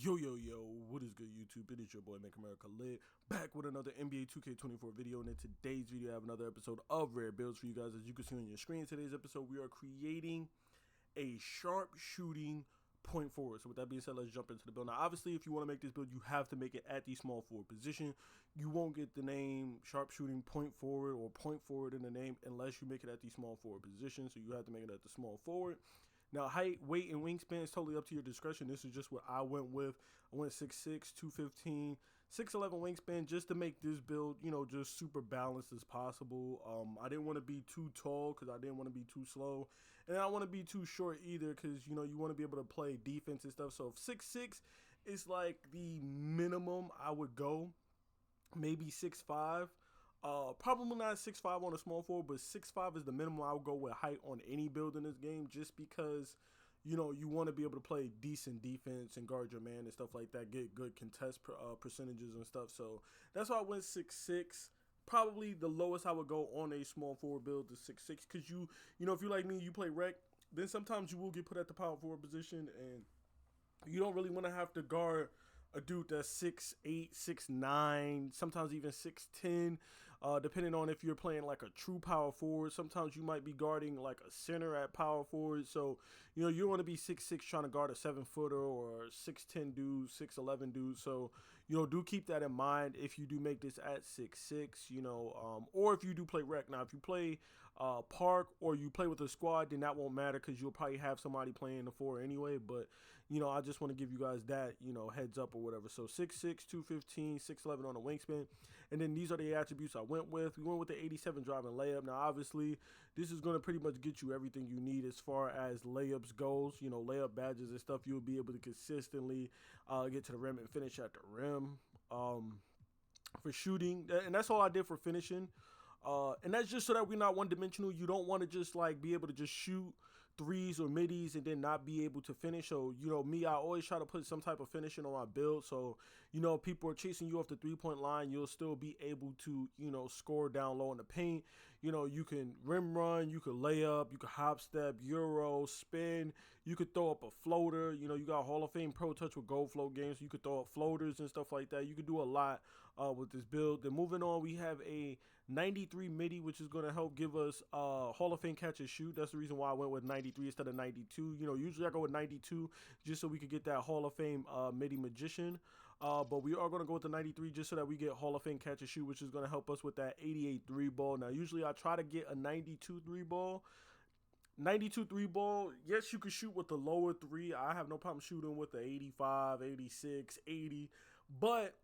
Yo, what is good YouTube? It is your boy Make America Lit, back with another NBA 2K24 video, and in today's video I have another episode of Rare Builds for you guys. As you can see on your screen, today's episode we are creating a sharpshooting point forward. So with that being said, let's jump into the build. Now obviously if you want to make this build, you have to make it at the small forward position. You won't get the name sharpshooting point forward or point forward in the name unless you make it at the small forward position, so you have to make it at the small forward. Now, height, weight, and wingspan is totally up to your discretion. This is just what I went with. I went 6'6", 215, 6'11 wingspan just to make this build, just super balanced as possible. I didn't want to be too tall because I didn't want to be too slow. And I don't want to be too short either because, you want to be able to play defense and stuff. So if 6'6" is like the minimum I would go, maybe 6'5". Probably not 6'5" on a small forward, but 6'5" is the minimum I would go with height on any build in this game, just because, you want to be able to play decent defense and guard your man and stuff like that, get good contest percentages and stuff. So that's why I went 6'6". Probably the lowest I would go on a small forward build is 6'6", because if you like me, you play rec, then sometimes you will get put at the power forward position, and you don't really want to have to guard a dude that's 6'8", 6'9", sometimes even 6'10", depending on if you're playing like a true power forward. Sometimes you might be guarding like a center at power forward. So, you want to be 6'6", trying to guard a 7-footer or 6'10" dude, 6'11" dude. So, do keep that in mind if you do make this at 6'6", or if you do play rec. Now, if you play park or you play with a squad, then that won't matter because you'll probably have somebody playing the 4 anyway. But, I just want to give you guys that, heads up or whatever. So 6'6", 215, 6'11 on the wingspan. And then these are the attributes I went with. We went with the 87 driving layup. Now, obviously, this is going to pretty much get you everything you need as far as layups goes. Layup badges and stuff. You'll be able to consistently get to the rim and finish at the rim. For shooting, and that's all I did for finishing. And that's just so that we're not one-dimensional. You don't want to just like be able to just shoot threes or middies and then not be able to finish. So, me, I always try to put some type of finishing on my build. So, if people are chasing you off the three-point line, you'll still be able to, score down low in the paint. You can rim run, you can lay up, you can hop step, euro, spin. You could throw up a floater. You got Hall of Fame Pro Touch with Gold Float games. So you could throw up floaters and stuff like that. You could do a lot with this build. Then moving on, we have a 93 midi, which is going to help give us Hall of Fame catch and shoot. That's the reason why I went with 93 instead of 92. Usually I go with 92 just so we could get that Hall of Fame midi magician. But we are going to go with the 93 just so that we get Hall of Fame catch and shoot, which is going to help us with that 88 3 ball. Now, usually I try to get a 92 3 ball. 92 3 ball, yes, you can shoot with the lower 3. I have no problem shooting with the 85, 86, 80. But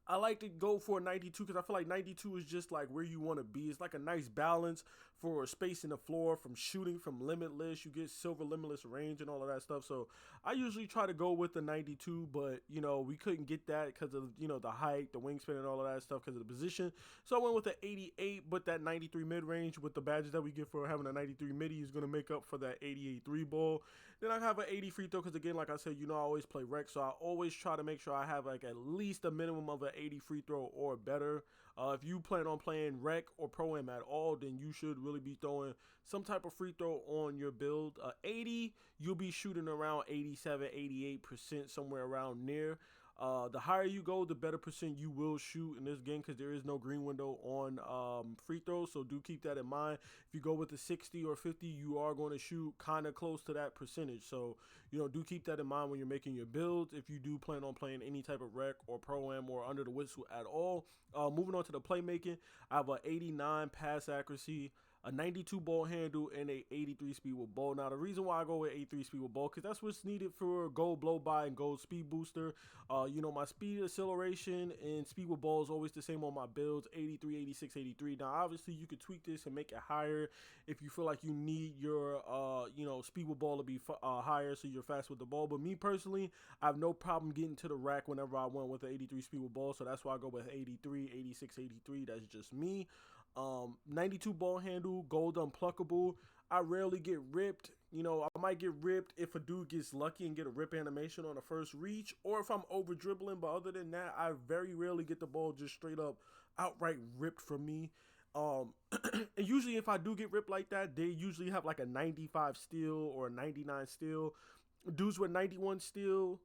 I like to go for a 92 because I feel like 92 is just like where you want to be. It's like a nice balance for space in the floor from shooting from limitless. You get silver limitless range and all of that stuff. So I usually try to go with the 92, but we couldn't get that because of the height, the wingspan, and all of that stuff because of the position. So I went with the 88, but that 93 mid range with the badges that we get for having a 93 midi is going to make up for that 88 3 ball. Then I have an 80 free throw because again, like I said, I always play rec, so I always try to make sure I have like at least a minimum of an 80 free throw or better. If you plan on playing rec or pro-am at all, then you should really be throwing some type of free throw on your build. 80, you'll be shooting around 87, 88%, somewhere around there. The higher you go, the better percent you will shoot in this game because there is no green window on free throws. So do keep that in mind. If you go with the 60 or 50, you are going to shoot kind of close to that percentage. So, do keep that in mind when you're making your builds. If you do plan on playing any type of rec or pro-am or under the whistle at all. Moving on to the playmaking, I have an 89 pass accuracy, a 92 ball handle, and a 83 speed with ball. Now, the reason why I go with 83 speed with ball, because that's what's needed for gold blow by and gold speed booster. My speed acceleration and speed with ball is always the same on my builds, 83, 86, 83. Now, obviously, you could tweak this and make it higher if you feel like you need your, speed with ball to be higher so you're fast with the ball. But me personally, I have no problem getting to the rack whenever I went with the 83 speed with ball. So that's why I go with 83, 86, 83. That's just me. 92 ball handle, gold unpluckable. I rarely get ripped. I might get ripped if a dude gets lucky and get a rip animation on the first reach, or if I'm over dribbling. But other than that, I very rarely get the ball just straight up outright ripped from me. And usually if I do get ripped like that, they usually have like a 95 steal or a 99 steal. dudes with 91 steel,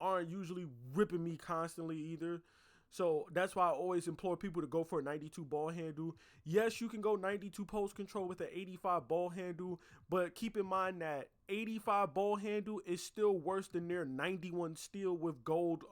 aren't usually ripping me constantly either. So that's why I always implore people to go for a 92 ball handle. Yes, you can go 92 post control with an 85 ball handle, but keep in mind that 85 ball handle is still worse than their 91 steel with gold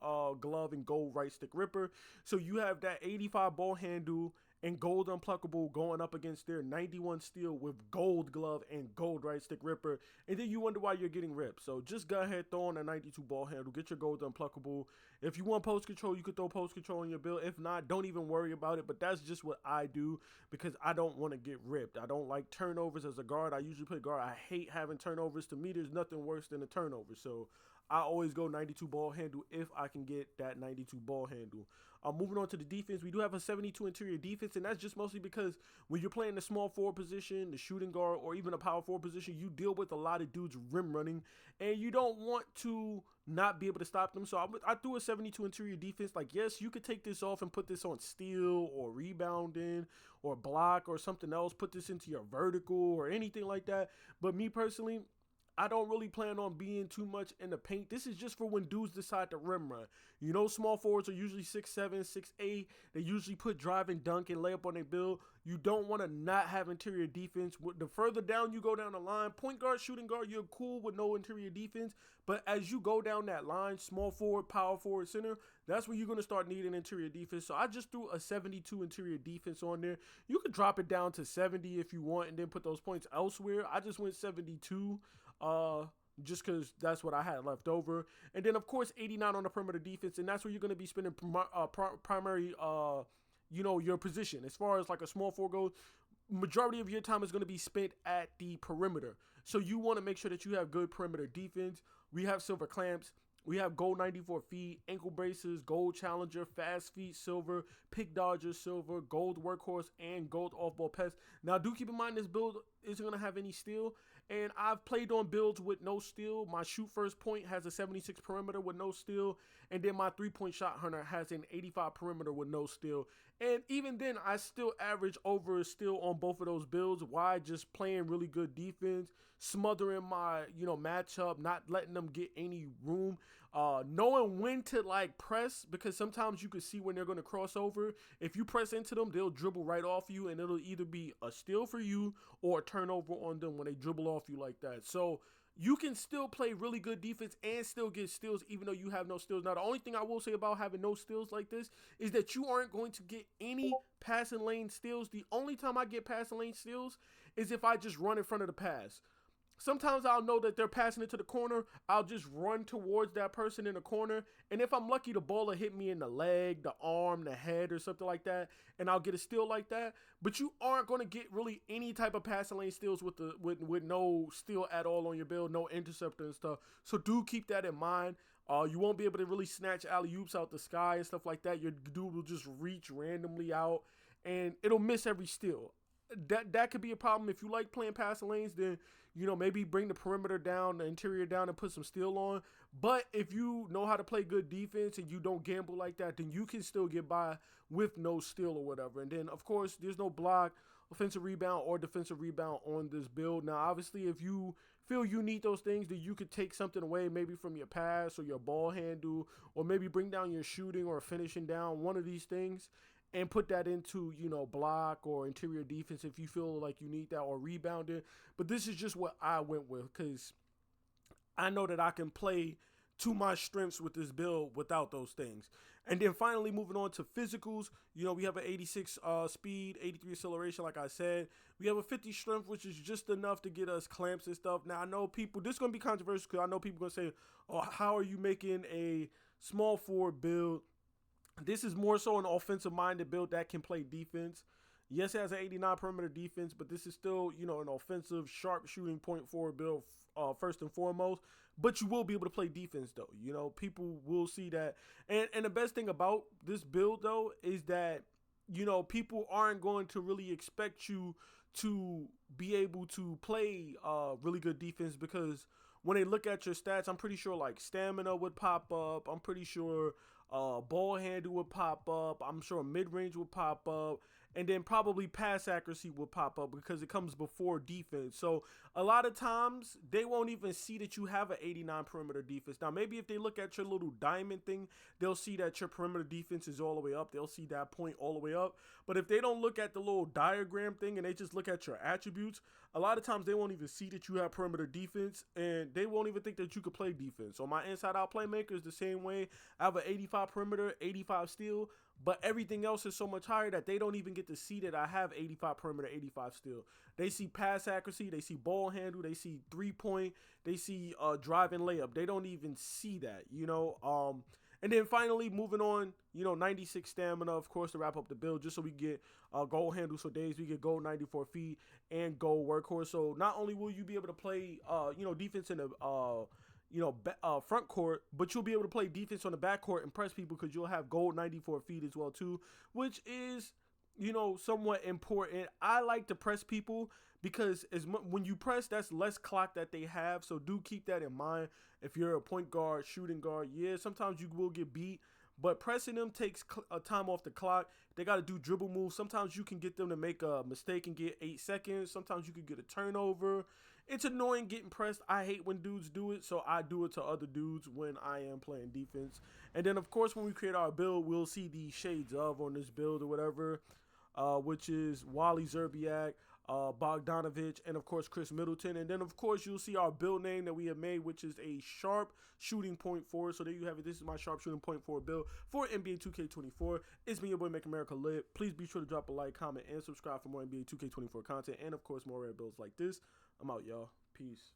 glove and gold right stick ripper. So you have that 85 ball handle and gold unpluckable going up against their 91 steel with gold glove and gold right stick ripper, and then you wonder why you're getting ripped. So just go ahead, throw on a 92 ball handle, get your gold unpluckable. If you want post control, you could throw post control in your build. If not, don't even worry about it. But that's just what I do because I don't want to get ripped. I don't like turnovers as a guard. I usually play guard. I hate having turnovers. To me, there's nothing worse than a turnover. So I always go 92 ball handle if I can get that 92 ball handle. Moving on to the defense, we do have a 72 interior defense, and that's just mostly because when you're playing the small forward position, the shooting guard, or even a power forward position, you deal with a lot of dudes rim running, and you don't want to not be able to stop them. So I threw a 72 interior defense. Like, yes, you could take this off and put this on steal or rebounding or block or something else. Put this into your vertical or anything like that. But me personally, I don't really plan on being too much in the paint. This is just for when dudes decide to rim run. Small forwards are usually 6'7", 6'8". They usually put drive and dunk and layup on their build. You don't want to not have interior defense. The further down you go down the line, point guard, shooting guard, you're cool with no interior defense. But as you go down that line, small forward, power forward, center, that's when you're going to start needing interior defense. So I just threw a 72 interior defense on there. You could drop it down to 70 if you want and then put those points elsewhere. I just went 72. Just because that's what I had left over. And then, of course, 89 on the perimeter defense, and that's where you're going to be spending primary, your position. As far as like a small forward goes, majority of your time is going to be spent at the perimeter. So you want to make sure that you have good perimeter defense. We have silver clamps. We have gold 94 feet, ankle braces, gold challenger, fast feet, silver, pick dodger, silver, gold workhorse, and gold off-ball pest. Now, do keep in mind this build isn't going to have any steel. And I've played on builds with no steal. My shoot first point has a 76 perimeter with no steal. And then my 3-point shot hunter has an 85 perimeter with no steal. And even then, I still average over a steal on both of those builds. Why? Just playing really good defense, smothering my, matchup, not letting them get any room. Knowing when to press, because sometimes you can see when they're going to cross over. If you press into them, they'll dribble right off you, and it'll either be a steal for you or a turnover on them when they dribble off you like that. So you can still play really good defense and still get steals even though you have no steals. Now, the only thing I will say about having no steals like this is that you aren't going to get any passing lane steals. The only time I get passing lane steals is if I just run in front of the pass. Sometimes I'll know that they're passing it to the corner. I'll just run towards that person in the corner. And if I'm lucky, the ball will hit me in the leg, the arm, the head, or something like that. And I'll get a steal like that. But you aren't going to get really any type of passing lane steals with no steal at all on your build, no interceptor and stuff. So do keep that in mind. You won't be able to really snatch alley-oops out the sky and stuff like that. Your dude will just reach randomly out, and it'll miss every steal. That could be a problem. If you like playing passing lanes, then maybe bring the perimeter down, the interior down, and put some steal on. But if you know how to play good defense and you don't gamble like that, then you can still get by with no steal or whatever. And then, of course, there's no block, offensive rebound, or defensive rebound on this build. Now, obviously, if you feel you need those things, then you could take something away maybe from your pass or your ball handle, or maybe bring down your shooting or finishing down, one of these things, and put that into, block or interior defense if you feel like you need that, or rebounding. But this is just what I went with because I know that I can play to my strengths with this build without those things. And then finally, moving on to physicals, we have an 86 speed, 83 acceleration, like I said. We have a 50 strength, which is just enough to get us clamps and stuff. Now, I know people, this is going to be controversial because I know people are going to say, oh, how are you making a small forward build? This is more so an offensive-minded build that can play defense. Yes, it has an 89 perimeter defense, but this is still, an offensive, sharpshooting point forward build first and foremost. But you will be able to play defense, though. People will see that. And the best thing about this build, though, is that, people aren't going to really expect you to be able to play really good defense because when they look at your stats, I'm pretty sure, stamina would pop up. I'm pretty sure ball handle would pop up. I'm sure mid-range would pop up. and then probably pass accuracy will pop up because it comes before defense. So a lot of times they won't even see that you have an 89 perimeter defense. Now maybe if they look at your little diamond thing, they'll see that your perimeter defense is all the way up. They'll see that point all the way up. But if they don't look at the little diagram thing and they just look at your attributes, a lot of times they won't even see that you have perimeter defense, and they won't even think that you could play defense. So my inside out playmaker is the same way. I have an 85 perimeter, 85 steal, but everything else is so much higher that they don't even get to see that I have 85 perimeter, 85 steal. They see pass accuracy, they see ball handle, they see 3-point, they see drive and layup. They don't even see that, you know. And then finally, moving on, 96 stamina, of course, to wrap up the build, just so we get goal handles for days. We get goal 94 feet and goal workhorse. So not only will you be able to play, defense in the front court, but you'll be able to play defense on the back court and press people because you'll have gold 94 feet as well too, which is, somewhat important. I like to press people because when you press, that's less clock that they have. So do keep that in mind. If you're a point guard, shooting guard, yeah, sometimes you will get beat, but pressing them takes time off the clock. They got to do dribble moves. Sometimes you can get them to make a mistake and get 8 seconds. Sometimes you can get a turnover. It's annoying getting pressed. I hate when dudes do it, so I do it to other dudes when I am playing defense. And then, of course, when we create our build, we'll see the shades of on this build or whatever, which is Wally Zerbiak, Bogdanovich, and, of course, Chris Middleton. And then, of course, you'll see our build name that we have made, which is a Sharpshooting point forward. So there you have it. This is my Sharpshooting point forward build for NBA 2K24. It's me, your boy, Make America Lit. Please be sure to drop a like, comment, and subscribe for more NBA 2K24 content and, of course, more rare builds like this. I'm out, y'all. Peace.